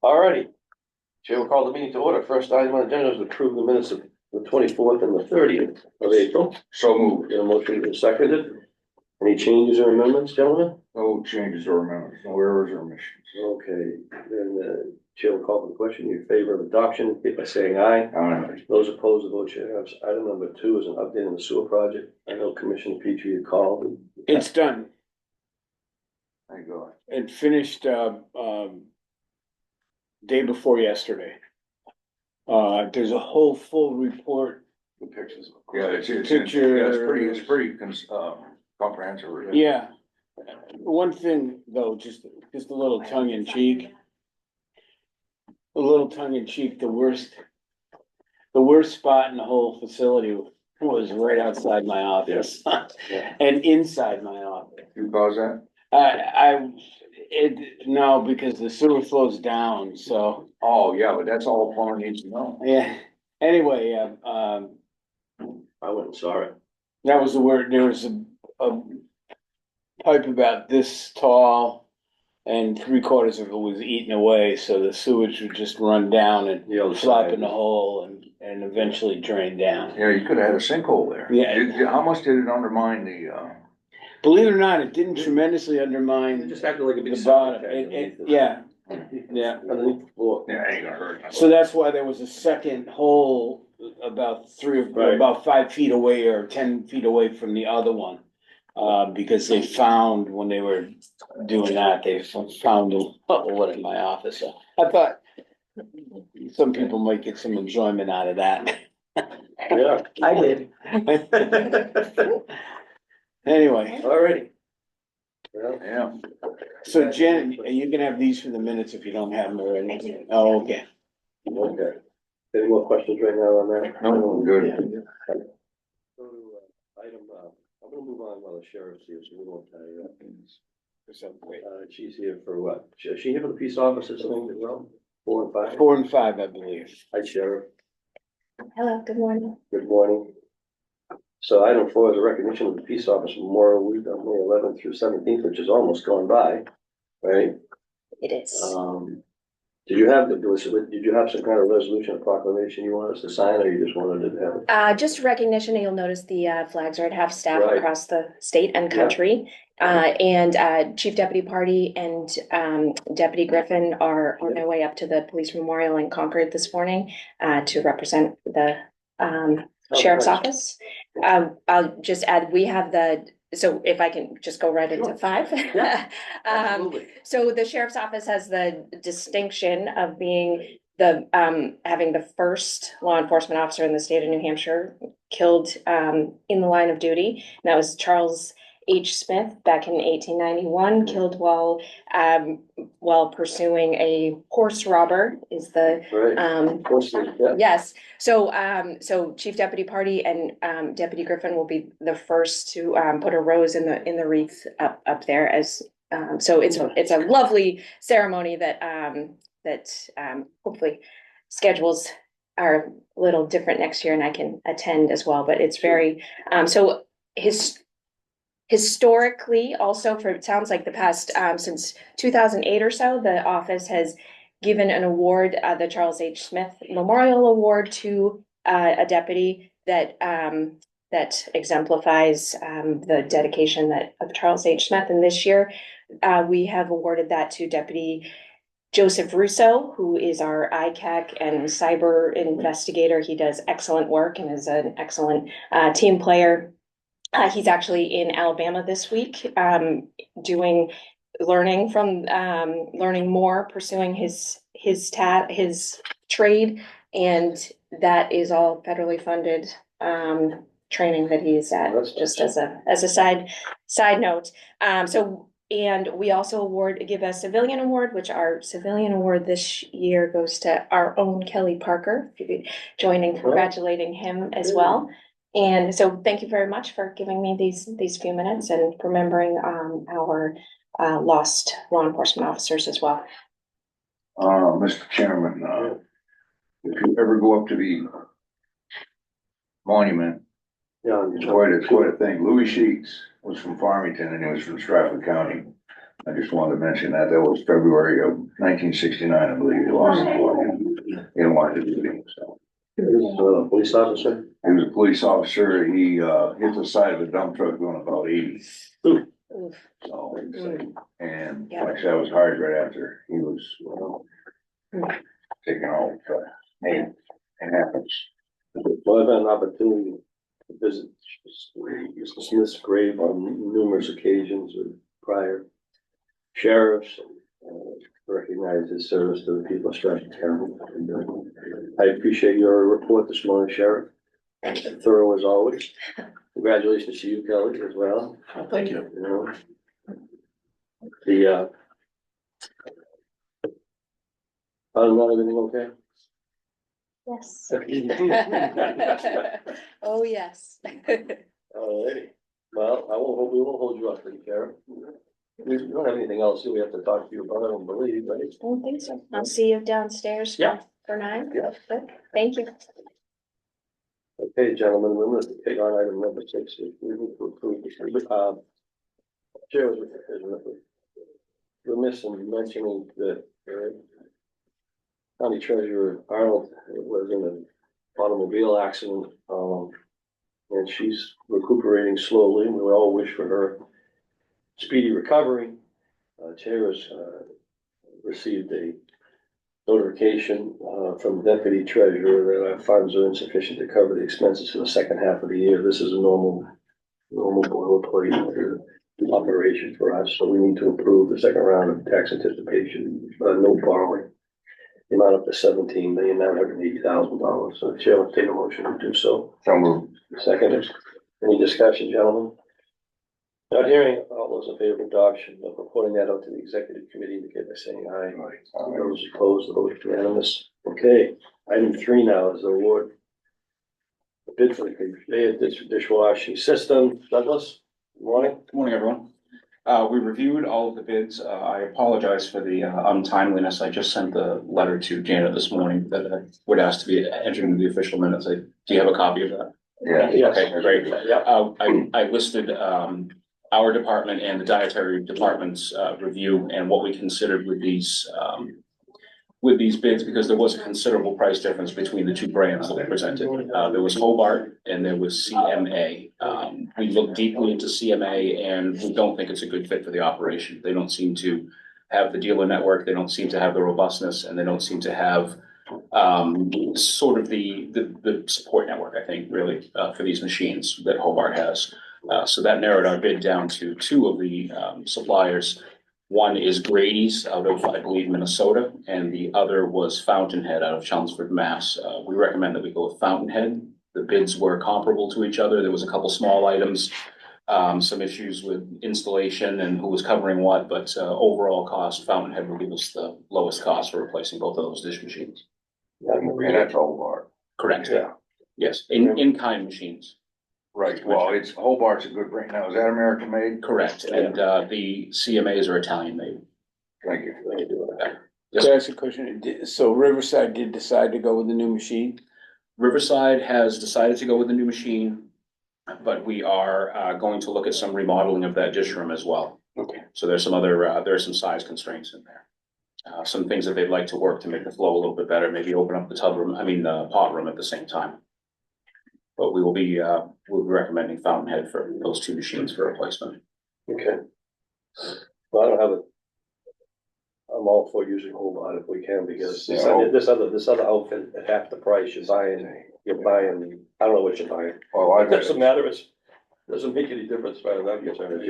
Alrighty, Chair will call the meeting to order. First item on the agenda is to approve the minutes of the 24th and the 30th of April. So moved. Get a motion and seconded. Any changes or amendments, gentlemen? No changes or amendments, no errors or omissions. Okay, then the Chair will call for the question. You in favor of adoption, indicate by saying aye. Aye. Those opposed, the vote chair has. Item number 2 is an update on the sewer project. I know Commissioner Petrie had called. It's done. Thank God. It finished, day before yesterday. There's a whole full report. The pictures. Yeah, it's Pictures. pretty comprehensive. Yeah. One thing though, just a little tongue in cheek. A little tongue in cheek, the worst spot in the whole facility was right outside my office and inside my office. You cause that? No, because the sewer flows down, so. Oh, yeah, but that's all a plumber needs to know. Yeah, anyway, I went and saw it. that was the word. There was a pipe about this tall and 3/4 of it was eaten away, so the sewage would just run down and flop in the hole and eventually drain down. Yeah, you could have had a sinkhole there. Yeah. How much did it undermine the, Believe it or not, it didn't tremendously undermine It just acted like a big the bottom. septic tank underneath it. Yeah, Underneath the floor. yeah, ain't gonna hurt. so that's why there was a second hole about Right. about 5 feet away or 10 feet away from the other one. Because they found, when they were doing that, they found a one in my office. So I thought some people might get some enjoyment out of that. Yeah. I did. Anyway, Alrighty. Well, Yeah. so Jen, you can have these for the minutes if you don't have them already. Oh, okay. okay. Any more questions right now on that? No, good. So, item, I'm gonna move on while the sheriff's here, so we won't tie you up. She's here for what? Is she here for the peace officers thing as well? 4 and 5? 4 and 5, I believe. Hi, Sheriff. Hello, good morning. Good morning. So item 4 is a recognition of the Peace Officer Memorial Week on May 11th through 17th, which is almost gone by, right? It is. Did you have some kind of resolution or proclamation you want us to sign, or you just wanted to have it? Just recognition, you'll notice the flags are at half staff Right. across the state and country. And Chief Deputy Party and Deputy Griffin are on their way up to the police memorial in Concord this morning to represent the sheriff's nice. office. I'll just add, we have so if I can just go right into 5. Yeah. Absolutely. So the sheriff's office has the distinction of being having the first law enforcement officer in the state of New Hampshire killed in the line of duty. And that was Charles H. Smith back in 1891, killed while pursuing a horse robber is the Right. Yeah. yes. So Chief Deputy Party and Deputy Griffin will be the first to put a rose in the wreath up there as so it's a lovely ceremony that hopefully schedules are a little different next year and I can attend as well, but it's very so historically also for it sounds like the past since 2008 or so, the office has given an award, the Charles H. Smith Memorial Award to a deputy that exemplifies the dedication of Charles H. Smith. And this year, we have awarded that to Deputy Joseph Russo, who is our ICAC and cyber investigator. He does excellent work and is an excellent team player. He's actually in Alabama this week, learning more, pursuing his trade, and that is all federally funded training that he's at. That's just as a side note. And we also give a civilian award, which our civilian award this year goes to our own Kelly Parker. If you could join in congratulating him as well. And so thank you very much for giving me these few minutes and remembering our lost law enforcement officers as well. Mr. Chairman, if you ever go up to the monument, Yeah. it's quite a thing. Louis Sheets was from Farmington and he was from Strafford County. I just wanted to mention that. That was February of 1969, I believe. He lost his life in line of duty, so. He was a police officer. He was a police officer. He, hit the side of a dump truck going about 80. Oof. So, and Yeah. like I said, it was hard right after he was, taken off, but hey, it happens. Well, I've had an opportunity to visit Smith's grave on numerous occasions with prior sheriffs, recognize his service to the people of Strafford County. And, I appreciate your report this morning, Sheriff. Thorough as always. Congratulations to you, Kelly, as well. Thank you. You know, the, other than that, everything okay? Yes. Oh, yes. Alrighty, well, we won't hold you up, Sheriff. We don't have anything else that we have to talk to you about, I don't believe, right? I don't think so. I'll see you downstairs Yeah. for 9. Yeah. Good. Thank you. Okay, gentlemen, we're going to take on item number 6. We need to approve this. Chair was remiss in mentioning that County Treasurer Arnold was in an automobile accident, and she's recuperating slowly. We all wish for her speedy recovery. Chair has received a notification from Deputy Treasurer that our funds are insufficient to cover the expenses for the second half of the year. This is a normal boilerplate operation for us, so we need to approve the second round of tax anticipation, no borrowing. The amount up to $17,980,000. So the Chair will take a motion to do so. So moved. Second, any discussion, gentlemen? Not hearing, all those in favor of adoption of reporting that out to the executive committee, indicate by saying aye. Those opposed, the vote is unanimous. Okay, item 3 now is the award. The bid for the conveyor dishwashing system. Douglas, good morning. Good morning, everyone. We reviewed all of the bids. I apologize for the untimeliness. I just sent the letter to Janet this morning that I would ask to be entered into the official minutes. Do you have a copy of that? Yeah. Yes. Okay, great. Yeah. I listed our department and the dietary department's review and what we considered with these bids, because there was a considerable price difference between the two brands that we presented. There was Hobart and there was CMA. We looked deeply into CMA and we don't think it's a good fit for the operation. They don't seem to have the dealer network, they don't seem to have the robustness, and they don't seem to have sort of the support network, I think, really, for these machines that Hobart has. So that narrowed our bid down to 2 of the suppliers. One is Grady's out of, I believe, Minnesota, and the other was Fountainhead out of Chelmsford, Mass. We recommend that we go with Fountainhead. The bids were comparable to each other. There was a couple small items, some issues with installation and who was covering what, but overall cost, Fountainhead will give us the lowest cost for replacing both of those dish machines. And that's Hobart. Correct. Yeah. Yes, in-kind machines. Right, well, it's, Hobart's a good brand. Now, is that American made? Correct, and the CMAs are Italian made. Thank you. Yes. Can I ask a question? So Riverside did decide to go with the new machine? Riverside has decided to go with the new machine, but we are going to look at some remodeling of that dish room as well. Okay. So there's some other, there are some size constraints in there. Some things that they'd like to work to make the flow a little bit better, maybe open up the pot room at the same time. But we'll be recommending Fountainhead for those 2 machines for replacement. Okay. Well, I don't have it. I'm all for using Hobart if we can, because this other outfit at half the price you're buying, I don't know what you're buying. Well, It doesn't matter, doesn't make any difference as far as I'm concerned,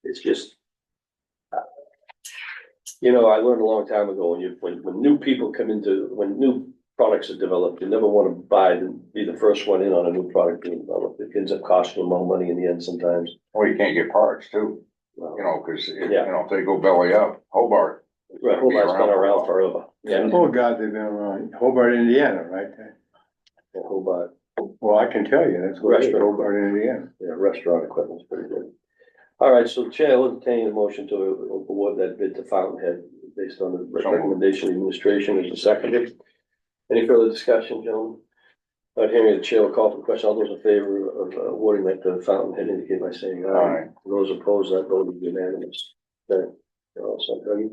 it's just, you know, I learned a long time ago, when new people come when new products are developed, you never want to be the first one in on a new product being developed. It ends up costing them more money in the end sometimes. Well, you can't get parts too, you know, cause you know, if they go belly up, Hobart. Right, Hobart's been around forever. Yeah. Oh, God, they've been around Hobart, Indiana, right? Yeah, Hobart, Well, I can tell you, that's where Restaurant. Hobart, Indiana. yeah, restaurant equipment's pretty good. All right, so the Chair will entertain a motion to award that bid to Fountainhead based on the recommendation of the administration is seconded. Any further discussion, gentlemen? Not hearing the chair will call for the question. All those in favor of awarding that to Fountainhead indicate by saying aye. Aye. Those opposed, that vote is unanimous. Okay, you're all set, Dougie?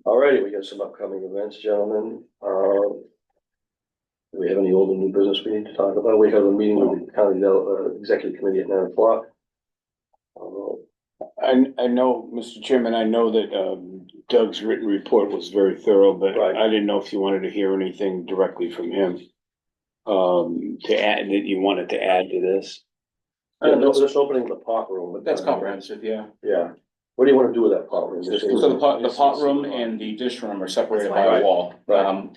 All righty, we got some upcoming events, gentlemen. Do we have any old and new business we need to talk about? We have a meeting with the county executive committee at 9 o'clock. I know, Mr. Chairman, I know that, Doug's written report was very thorough, but Right. I didn't know if you wanted to hear anything directly from him. To add, that you wanted to add to this. Just opening the pot room. but- That's comprehensive, yeah. Yeah. What do you want to do with that pot room? So the pot room and the dish room are separated by Right. a wall. Right.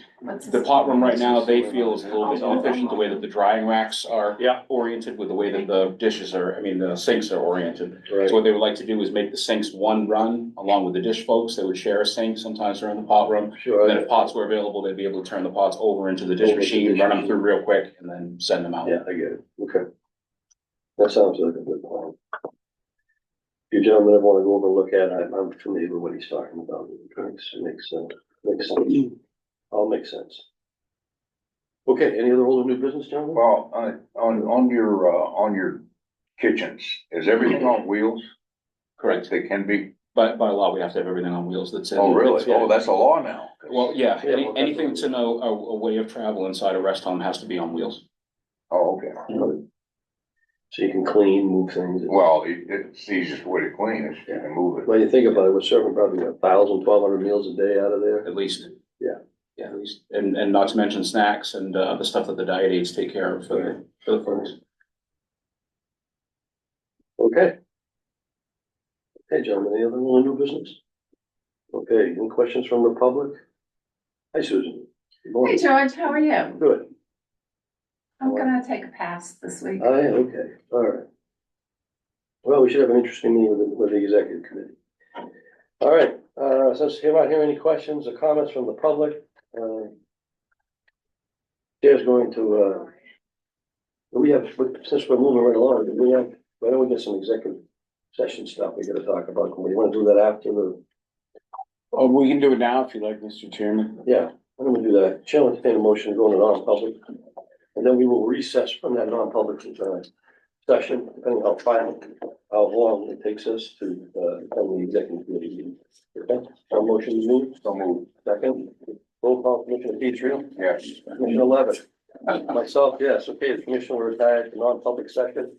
The pot room right now, they feel is a little bit inefficient, the way that the drying racks are Yeah. oriented with the way that the dishes are, I mean, the sinks are oriented. Right. So what they would like to do is make the sinks one run along with the dish folks. They would share a sink sometimes during the pot room. Sure. And then if pots were available, they'd be able to turn the pots over into the dish Over to the machine, dish run them machine. through real quick and then send them out. Yeah, I get it. Okay. That sounds like a good plan. If you gentlemen ever want to go over and look at it, I'm familiar with what he's talking about. It makes sense. All makes sense. Okay, any other old or new business, gentlemen? Well, on your kitchens, is everything on wheels? Correct. They can be, By law, we have to have everything on wheels that's in. oh, really? Yeah. Oh, that's a law now. Well, yeah, Yeah, well, anything that's in a way of travel inside a rest home has to be on wheels. Oh, okay. So you can clean, move things. Well, it's the easiest way to clean is you can move it. When you think about it, we're serving probably 1,000, 1,200 meals a day out of there. At least. Yeah. Yeah, at least, and not to mention snacks and the stuff that the diet aids take care of for the folks. Okay. Okay, gentlemen, any other old or new business? Okay, any questions from the public? Hi, Susan. Good Hey, morning. George, how are you? Good. I'm gonna take a pass this week. Oh, yeah, okay, all right. Well, we should have an interesting meeting with the executive committee. All right, since you're not hearing any questions or comments from the public, Chair's going to, since we're moving right along, why don't we get some executive session stuff we gotta talk about? We want to do that after the, Oh, we can do it now if you like, Mr. Chairman. yeah, why don't we do that? Chair will entertain a motion to go into non-public. And then we will recess from that non-public session, depending how long it takes us to, become the executive committee meeting. Okay, our motion is moved. So move. Second, roll call, Commissioner Petrie, Yes. Commissioner Levitt, myself, yes, okay, the commissioner will retire to non-public session